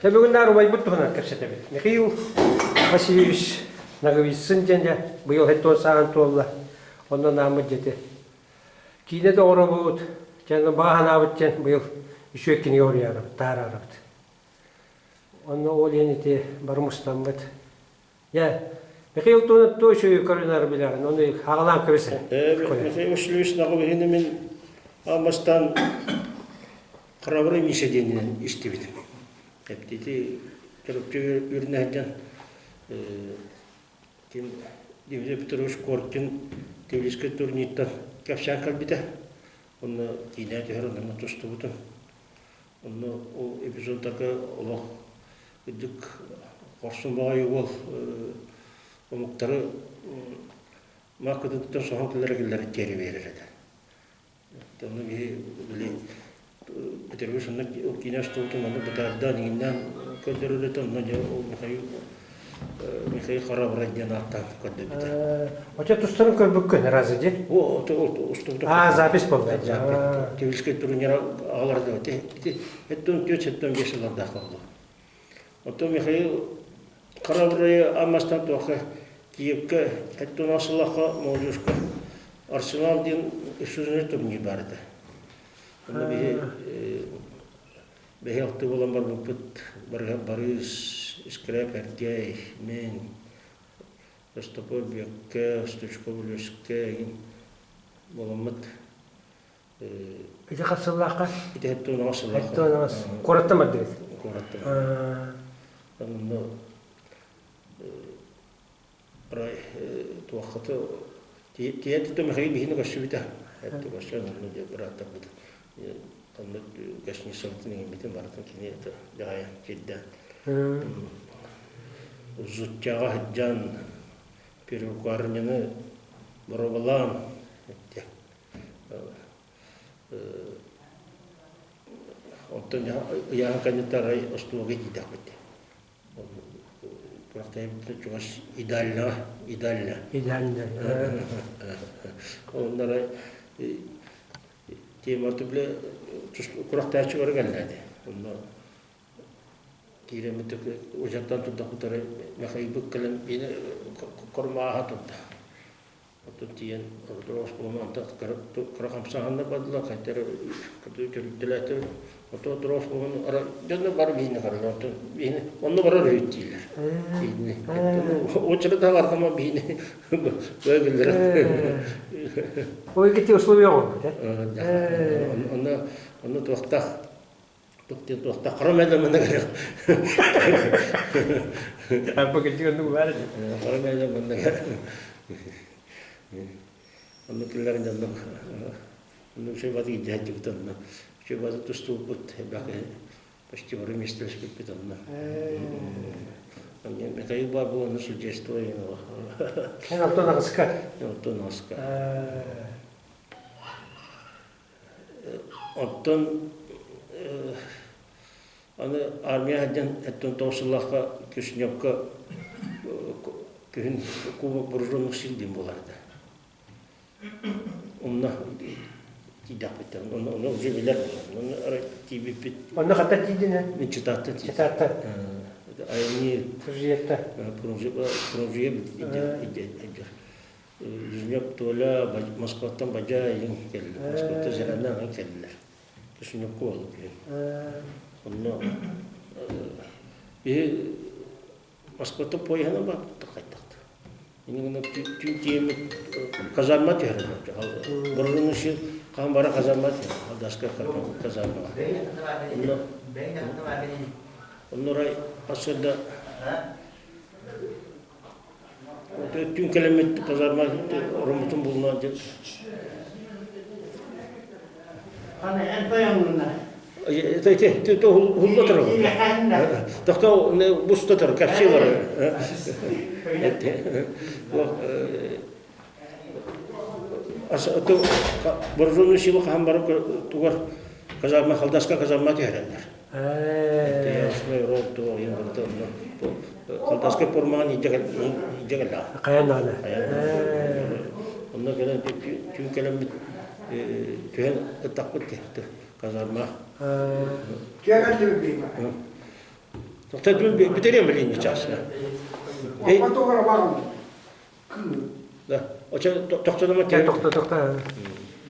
Бүгін нәрі байбұт тұғынан кәпсеті бет. Михаил Васильевич Наговицын және бұйыл хеттон саған туылла. Ондан намы жеті. Кейіне де оры бұд. Және баған абыт жән бұйыл үші өккені ор ярым, тар арабыд. Оны ол енете бармыстан бұд. Михаил туынып той шөйі көрінар білерін. Оны ағылан көбесі. Михаил Васильевич Наговицын мен алмастан қарабыры мешеденінен ішті бедім. Әптеті көріпте өрінәден Девле Петрович Коркин Девлеске турниттан кәпшән кәлбеті. Оны кейіне әтігер онына тұсты бұтын. Оны ол эпизодтағы олық үдік қорсын бағайы ол омықтары мақыдықтан соған кілері кілері тері берер еді. Оны біле Петрович онына кейіне әсті бұтын оны бұтардан еңінен көндерілі оны Михаил Харабраден аттан көнді біті. Оча тұстырын көрбіккен разы де? Ол ұстықты. Запис болды. Девлеске турнира аларды өте. Әттен 4-5 жыларда қалды. Оты Михаил Харабрайы амастан тоқы Киевке әттен асылаққа молжышқа Арсенал ден үшізіне турнир барды. Бәйіқті болан бар бұпыт, Борис, Скреп, Ардяй, мен, Ростопол, Бекке, Стучков, Леске, боламыт. Иде қасылаққа? Иде әттен асылаққа. Әттен асылаққа. Қораттан ба деді? Қораттан. Оны рай туақыты тиетті Михаил бейіні көші біті. Әтті көші, оны де бір аттар біті. Оны көшіне сұртын еңбетін барытын кене жағайын келді. Зұттяға жан перукарыны бұрабалам. Онтан яғын кандидаттары ұстуға дейдақ бітті. Құрақтай бітті жоғаш идеальна. Идеальна. Онлары темірді біле құрақтай ачы көргенләді. Kiremittik ocaktan tuttu kutarı Mihail Bükkel'in beni korumağa tuttu. Otur diyen orada Osmanlı'nda kırıkam sahanda badılar kayıtları körüktüler. Otur Osmanlı'nın ara canlı var beni karılar. Beni onu var öğüttüler. Beni. O çırada var ama beni böyleler. O gitti условия oldu. Onu tuğta Tuh karamela mana kaya? Apa kecil tu baru. Karamela mana kaya? Anu kelar jalan. Anu saya bagi jahat juga tu. Saya bagi tu stuput hebak. Pasti baru mistel seperti tu. Anu kaya baru anu suggest tu ini. Kan auto naskah. Auto naskah. Auton Аны армиядан әттен тоғысылаққа көшінекқа күйін кубок бұржонық сілден боларды. Онына тидақ беттен, оны уже білер болар. Оны арай тибіп бет. Оны қата тидіне? Мен чытатты. Чытатты. Айны... Прожиетті. Прожие Жүзнеп тола Москваттан бажайын келді. Москватта зіраннан келділер. Көшінекқа олып кейін. Онно Москвада пояна бар қайтақты. Менің түн темі казарма тәрі бар. Бұрғының үшін қан бара казарма тәрі. Алдаска казарма бар. Онно рай асырда түн кілеметті казарма ұрымытын болуына деді. Қаны әнті яңғына? Это хуллатор. Тохто бустатор капсилар. То боржону силу хамбар тугар казарма халдаска казарма тәрәләр. Ясмай ротто яңгырды. Халдаска форманы җигәлә. Каянаны. Онда генә түн кәләм түн тақпыт казарма. Кәгәлде бейма. Тогда битэрем блин час. Потом барабан. Да. Оча тохтодома 야, 똑똑똑똑.